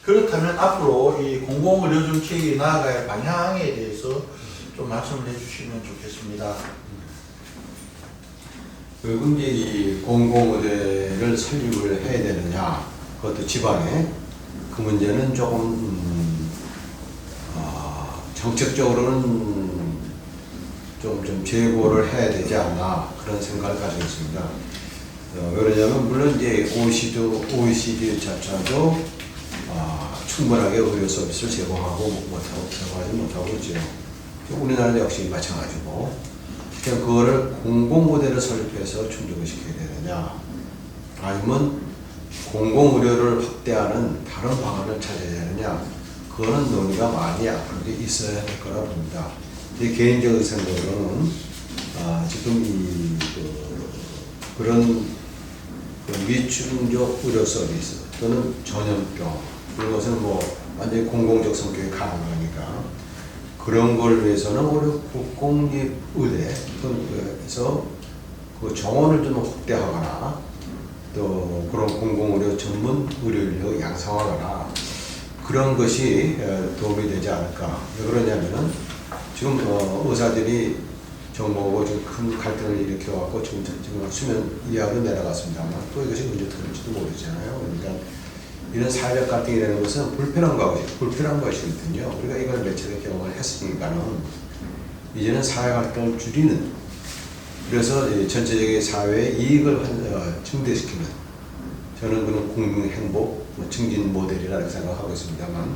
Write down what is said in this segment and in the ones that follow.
그렇다면 앞으로 이 공공의료 정책이 나아갈 방향에 대해서 좀 말씀을 해주시면 좋겠습니다. 그리고 이제 이 공공의대를 설립을 해야 되느냐, 그것도 지방에 그 문제는 조금 정책적으로는 좀 재고를 해야 되지 않나 그런 생각을 가지고 있습니다. 왜냐하면 물론 이제 OECD조차도 충분하게 의료 서비스를 제공하지 못하고 있죠. 우리나라도 역시 마찬가지고. 그냥 그거를 공공의대를 설립해서 충족을 시켜야 되느냐, 아니면 공공의료를 확대하는 다른 방안을 찾아야 되느냐, 그거는 논의가 많이 앞으로 있어야 될 거라 봅니다. 제 개인적인 생각으로는 지금 그런 미충족 의료 서비스 또는 전염병 이런 것은 뭐 완전히 공공적 성격이 가능하니까 그런 걸 위해서는 오히려 국공립의대에서 그 정원을 좀 확대하거나 또 그런 공공의료 전문 의료 인력 양성하거나 그런 것이 도움이 되지 않을까. 왜 그러냐면은 지금 의사들이 정부하고 좀 큰 갈등을 일으켜갖고 지금 수면 이하로 내려갔습니다만 또 이것이 언제 터질지도 모르잖아요. 그러니까 이런 사회적 갈등이라는 것은 불편한 것이거든요. 우리가 이걸 몇 차례 경험을 했으니까는 이제는 사회 갈등을 줄이는, 그래서 전체적인 사회의 이익을 증대시키는, 저는 그런 국민 행복 증진 모델이라고 생각하고 있습니다만,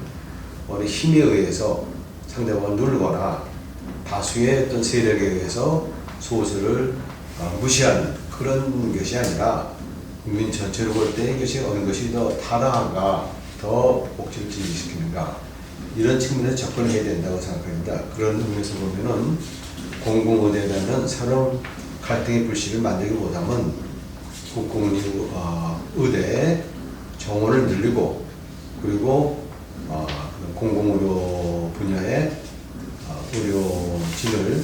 우리 힘에 의해서 상대방을 누르거나 다수의 어떤 세력에 의해서 소수를 무시하는 그런 것이 아니라 국민 전체로 볼 때 이것이 어느 것이 더 타당한가, 더 복지를 지지시키는가, 이런 측면에서 접근해야 된다고 생각합니다. 그런 의미에서 보면은 공공의대라는 새로운 갈등의 불씨를 만들기 보다는 국공립의대 정원을 늘리고, 그리고 공공의료 분야의 의료진을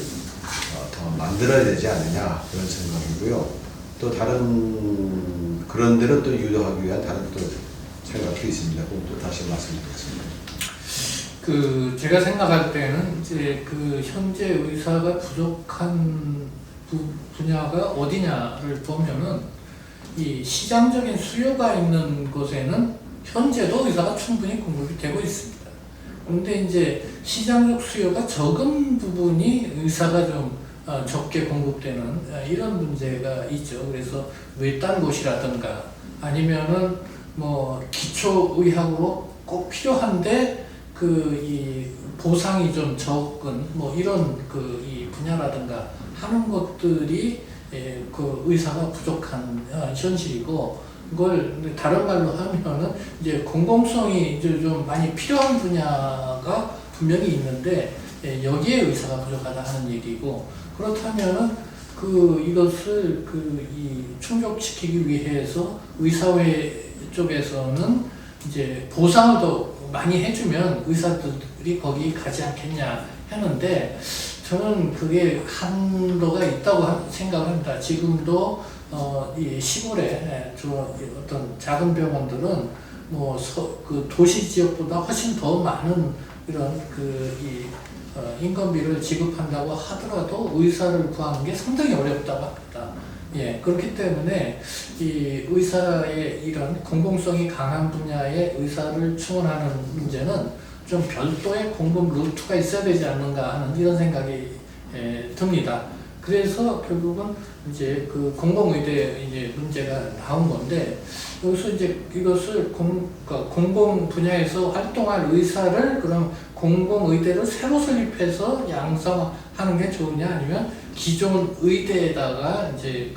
더 만들어야 되지 않느냐 그런 생각이고요. 또 다른 그런 데를 또 유도하기 위한 다른 또 생각도 있습니다. 그럼 또 다시 말씀드리겠습니다. 제가 생각할 때는 이제 현재 의사가 부족한 분야가 어디냐를 보면은 이 시장적인 수요가 있는 곳에는 현재도 의사가 충분히 공급이 되고 있습니다. 그런데 이제 시장적 수요가 적은 부분이 의사가 좀 적게 공급되는 이런 문제가 있죠. 그래서 외딴 곳이라든가 아니면은 뭐 기초의학으로 꼭 필요한데 이 보상이 좀 적은 뭐 이런 이 분야라든가 하는 것들이 그 의사가 부족한 현실이고, 그걸 다른 말로 하면은 이제 공공성이 이제 좀 많이 필요한 분야가 분명히 있는데 여기에 의사가 부족하다 하는 얘기고, 그렇다면은 이것을 이 충족시키기 위해서 의사회 쪽에서는 이제 보상을 더 많이 해주면 의사들이 거기 가지 않겠냐 하는데, 저는 그게 한도가 있다고 생각합니다. 지금도 이 시골에 어떤 작은 병원들은 뭐 도시 지역보다 훨씬 더 많은 이런 인건비를 지급한다고 하더라도 의사를 구하는 게 상당히 어렵다고 합니다. 예, 그렇기 때문에 이 의사의 이런 공공성이 강한 분야의 의사를 충원하는 문제는 좀 별도의 공급 루트가 있어야 되지 않는가 하는 이런 생각이 듭니다. 그래서 결국은 이제 공공의대 이제 문제가 나온 건데, 여기서 이제 이것을 공공 분야에서 활동할 의사를 그럼 공공의대를 새로 설립해서 양성하는 게 좋으냐, 아니면 기존 의대에다가 이제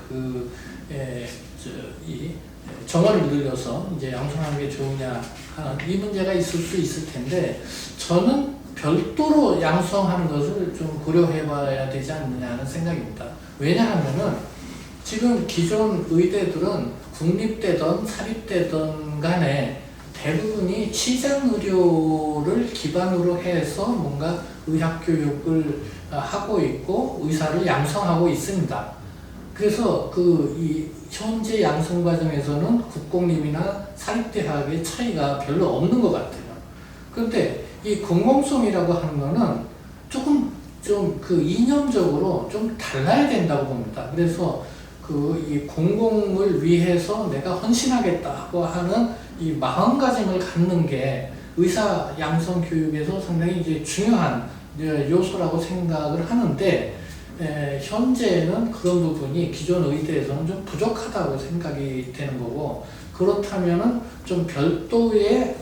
이 정원을 늘려서 이제 양성하는 게 좋으냐 하는 이 문제가 있을 수 있을 텐데, 저는 별도로 양성하는 것을 좀 고려해 봐야 되지 않느냐 하는 생각입니다. 왜냐하면은 지금 기존 의대들은 국립대든 사립대든 간에 대부분이 시장 의료를 기반으로 해서 뭔가 의학 교육을 하고 있고 의사를 양성하고 있습니다. 그래서 이 현재 양성 과정에서는 국공립이나 사립대학의 차이가 별로 없는 것 같아요. 그런데 이 공공성이라고 하는 거는 조금 좀 그 이념적으로 좀 달라야 된다고 봅니다. 그래서 그 이 공공을 위해서 내가 헌신하겠다고 하는 이 마음가짐을 갖는 게 의사 양성 교육에서 상당히 이제 중요한 요소라고 생각을 하는데, 현재는 그런 부분이 기존 의대에서는 좀 부족하다고 생각이 되는 거고, 그렇다면은 좀 별도의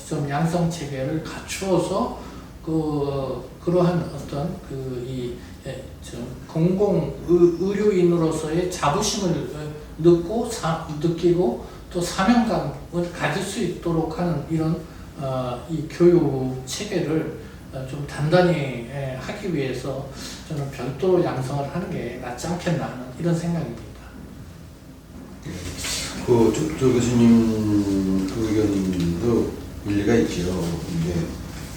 좀 양성 체계를 갖추어서 그러한 어떤 좀 공공 의료인으로서의 자부심을 느끼고 또 사명감을 가질 수 있도록 하는 이런 이 교육 체계를 좀 단단히 하기 위해서 저는 별도로 양성을 하는 게 낫지 않겠나 하는 이런 생각입니다. 조 교수님 의견도 일리가 있죠. 이제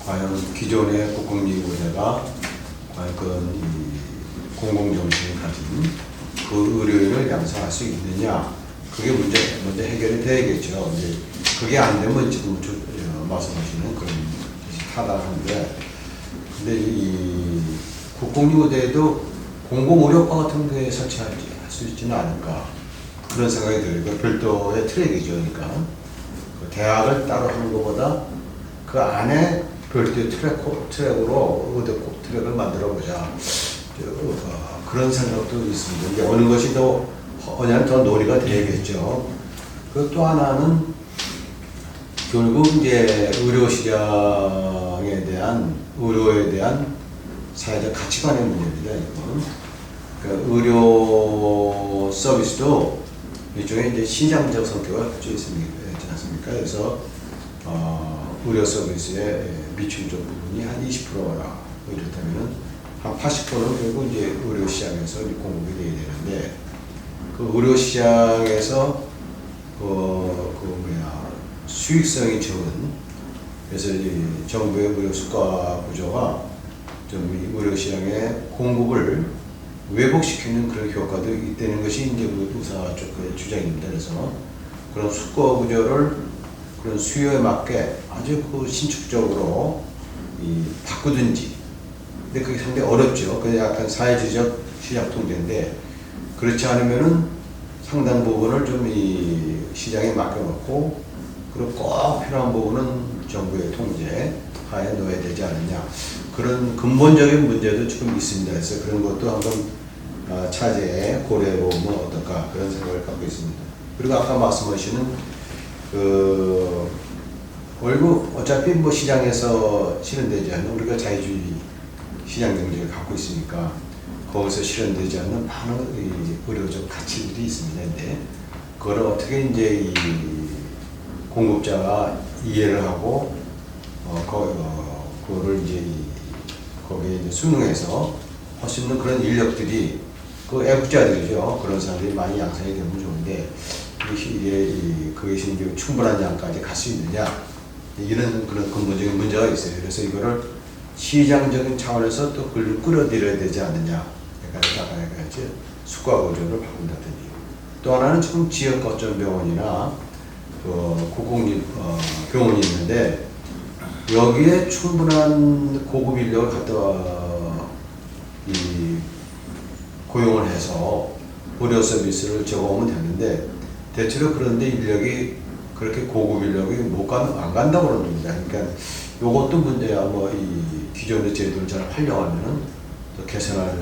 과연 기존의 국공립의대가 과연 이 공공정신을 가진 그 의료인을 양성할 수 있느냐, 그게 먼저 해결이 돼야겠죠. 이제 그게 안 되면 지금 말씀하시는 그런 것이 타당한데, 근데 이 국공립의대도 공공의료과 같은 데 설치할 수 있지는 않을까, 그런 생각이 들어요. 별도의 트랙이죠. 그러니까 그 대학을 따로 하는 것보다 그 안에 별도의 트랙으로 의대 트랙을 만들어보자, 그런 생각도 있습니다. 이제 어느 것이 더 논의가 되겠죠. 그 또 하나는 결국 이제 의료에 대한 사회적 가치관의 문제입니다. 이건. 그러니까 의료 서비스도 일종의 이제 시장적 성격을 가지고 있지 않습니까? 그래서 의료 서비스의 미충족 부분이 한 20%라, 이렇다면은 한 80%는 결국 이제 의료 시장에서 공급이 돼야 되는데, 그 의료 시장에서 수익성이 적은, 그래서 이 정부의 의료 수가 구조가 좀 이 의료 시장의 공급을 왜곡시키는 그런 효과도 있다는 것이 이제 의사 쪽의 주장입니다. 그래서 그런 수거 구조를 그런 수요에 맞게 아주 신축적으로 바꾸든지, 근데 그게 상당히 어렵죠. 그게 약간 사회주의적 시장 통제인데, 그렇지 않으면은 상당 부분을 좀 이 시장에 맡겨놓고, 그리고 꼭 필요한 부분은 정부의 통제 하에 놓아야 되지 않느냐, 그런 근본적인 문제도 지금 있습니다. 그래서 그런 것도 한번 차제에 고려해보면 어떨까, 그런 생각을 갖고 있습니다. 그리고 아까 말씀하시는 월급 어차피 뭐 시장에서 실현되지 않는, 우리가 자유주의 시장 경제를 갖고 있으니까 거기서 실현되지 않는 많은 의료적 가치들이 있습니다. 근데 그걸 어떻게 이제 이 공급자가 이해를 하고 그거를 이제 거기에 이제 순응해서 할 수 있는 그런 인력들이, 그 애국자들이죠. 그런 사람들이 많이 양성이 되면 좋은데, 그것이 이제 충분한 양까지 갈 수 있느냐, 이런 그런 근본적인 문제가 있어요. 그래서 이거를 시장적인 차원에서 또 그걸 끌어들여야 되지 않느냐, 그러니까 수가 구조를 바꾼다든지. 또 하나는 지금 지역 거점 병원이나 국공립 병원이 있는데, 여기에 충분한 고급 인력을 갖다 고용을 해서 의료 서비스를 제공하면 되는데, 대체로 그런데 인력이 그렇게 고급 인력이 안 간다고 그럽니다. 그러니까 이것도 문제야. 이 기존의 제도를 잘 활용하면은 또 개선할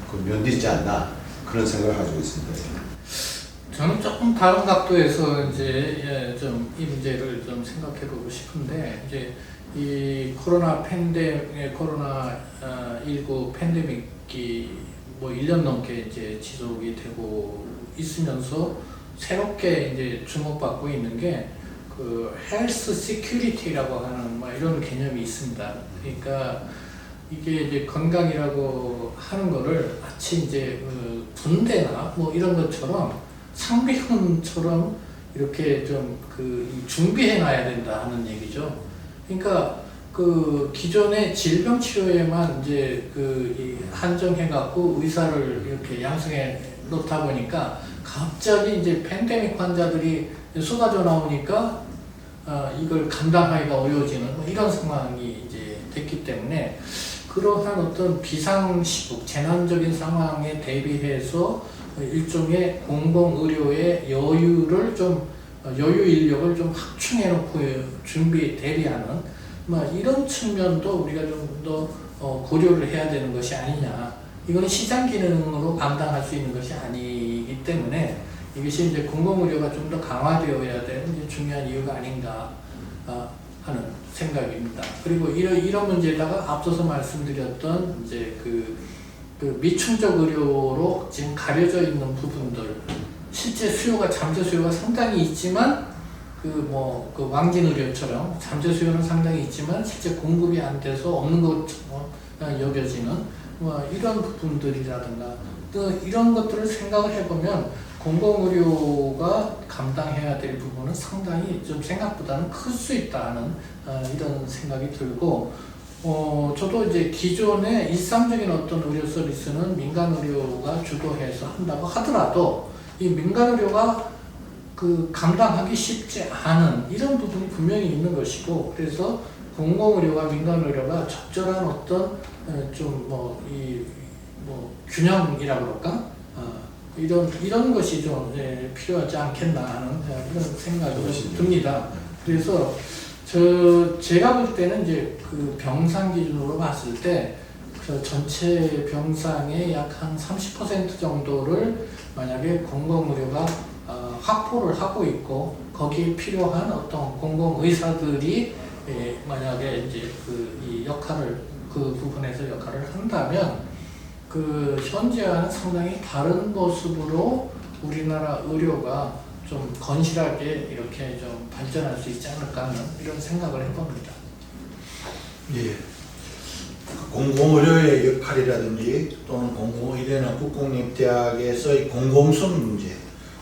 그 면도 있지 않나, 그런 생각을 가지고 있습니다. 저는 조금 다른 각도에서 이제 좀 이 문제를 좀 생각해보고 싶은데, 이제 이 코로나 19 팬데믹이 뭐 1년 넘게 이제 지속이 되고 있으면서 새롭게 이제 주목받고 있는 게 그 헬스 시큐리티라고 하는 이런 개념이 있습니다. 그러니까 이게 이제 건강이라고 하는 거를 마치 이제 군대나 뭐 이런 것처럼 상비군처럼 이렇게 좀 준비해 놔야 된다 하는 얘기죠. 그러니까 그 기존의 질병 치료에만 이제 한정해 갖고 의사를 이렇게 양성해 놓다 보니까 갑자기 이제 팬데믹 환자들이 쏟아져 나오니까 이걸 감당하기가 어려워지는 뭐 이런 상황이 이제 됐기 때문에 그러한 어떤 비상시국, 재난적인 상황에 대비해서 일종의 공공의료의 여유를 좀 여유 인력을 좀 확충해 놓고 준비 대비하는 뭐 이런 측면도 우리가 좀 더 고려를 해야 되는 것이 아니냐. 이거는 시장 기능으로 감당할 수 있는 것이 아니기 때문에 이것이 이제 공공의료가 좀 더 강화되어야 되는 이제 중요한 이유가 아닌가 하는 생각입니다. 그리고 이런 문제에다가 앞서서 말씀드렸던 이제 그 미충족 의료로 지금 가려져 있는 부분들, 실제 수요가 잠재 수요가 상당히 있지만 그 왕진 의료처럼 잠재 수요는 상당히 있지만 실제 공급이 안 돼서 없는 것처럼 여겨지는 뭐 이런 부분들이라든가 또 이런 것들을 생각을 해보면 공공의료가 감당해야 될 부분은 상당히 좀 생각보다는 클 수 있다는 이런 생각이 들고 저도 이제 기존의 일상적인 어떤 의료 서비스는 민간 의료가 주도해서 한다고 하더라도 이 민간 의료가 감당하기 쉽지 않은 이런 부분이 분명히 있는 것이고 그래서 공공의료와 민간의료가 적절한 어떤 균형이라고 그럴까? 이런 것이 좀 필요하지 않겠나 하는 이런 생각이 듭니다. 그래서 제가 볼 때는 이제 그 병상 기준으로 봤을 때 그 전체 병상의 약 한 30% 정도를 만약에 공공의료가 확보를 하고 있고 거기에 필요한 어떤 공공의사들이 만약에 이제 이 역할을 그 부분에서 역할을 한다면 현재와는 상당히 다른 모습으로 우리나라 의료가 좀 건실하게 이렇게 좀 발전할 수 있지 않을까 하는 이런 생각을 해봅니다. 예. 공공의료의 역할이라든지 또는 공공의료나 국공립대학에서의 공공성 문제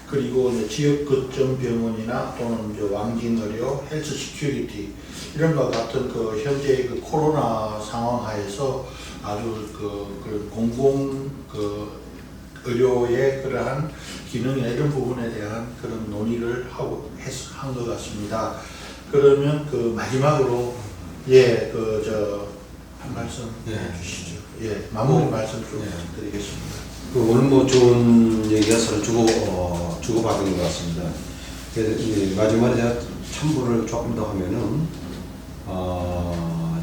그리고 지역 거점 병원이나 또는 왕진의료, 헬스 시큐리티 이런 것 같은 현재 코로나 상황 하에서 아주 그런 공공 의료의 그러한 기능이나 이런 부분에 대한 그런 논의를 한 것 같습니다. 그러면 마지막으로 한 말씀 해주시죠. 마무리 말씀 좀 드리겠습니다. 오늘 뭐 좋은 얘기가 서로 주고받은 것 같습니다. 마지막에 제가 첨부를 조금 더 하면은,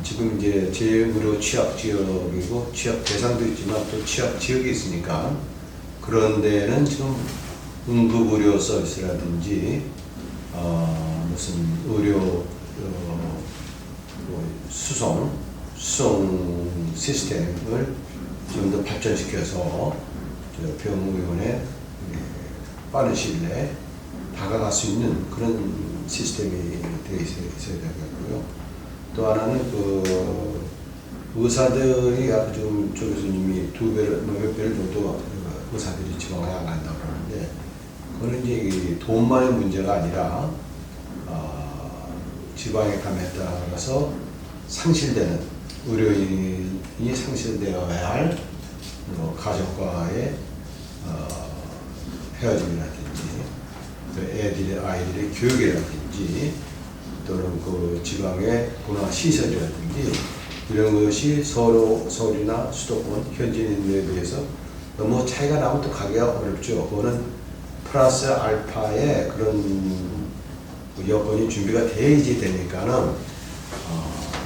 지금 이제 재의료 취약 지역이고 취약 대상도 있지만 또 취약 지역이 있으니까 그런 데는 지금 응급의료 서비스라든지, 무슨 의료, 수송 시스템을 좀 더 발전시켜서 병의원에 빠른 시일 내에 다가갈 수 있는 그런 시스템이 되어 있어야 되겠고요. 또 하나는 의사들이 아까 좀 조 교수님이 몇 배를 정도 의사들이 지원해야 한다고 그러는데 그거는 이제 돈만의 문제가 아니라 지방에 감에 따라서 상실되는 의료인이 상실되어야 할 가족과의 헤어짐이라든지 아이들의 교육이라든지 또는 지방의 문화 시설이라든지 이런 것이 서울이나 수도권 현지인들에 비해서 너무 차이가 나면 또 가기가 어렵죠. 그거는 플러스 알파의 그런 여건이 준비가 돼야지 되니까는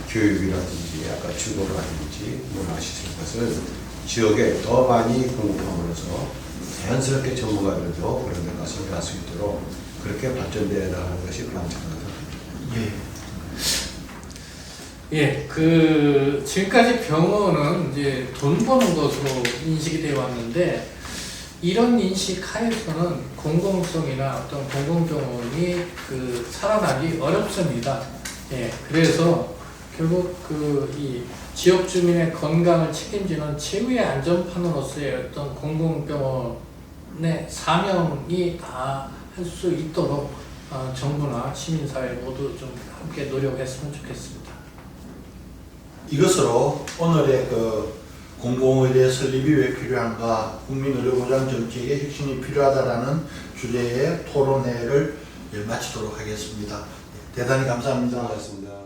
교육이라든지 아까 주거라든지 문화시설 것을 지역에 더 많이 공급함으로써 자연스럽게 전문가들도 그런 데 가서 일할 수 있도록 그렇게 발전되어 나가는 것이 바람직하다고 생각합니다. 지금까지 병원은 이제 돈 버는 것으로 인식이 되어 왔는데 이런 인식 하에서는 공공성이나 어떤 공공병원이 살아나기 어렵습니다. 그래서 결국 이 지역 주민의 건강을 책임지는 최후의 안전판으로서의 어떤 공공병원의 사명이 다 할 수 있도록 정부나 시민사회 모두 좀 함께 노력했으면 좋겠습니다. 이것으로 오늘의 공공의대 설립이 왜 필요한가, 국민의료보장 정책의 혁신이 필요하다라는 주제의 토론회를 마치도록 하겠습니다. 대단히 감사합니다. 고맙습니다.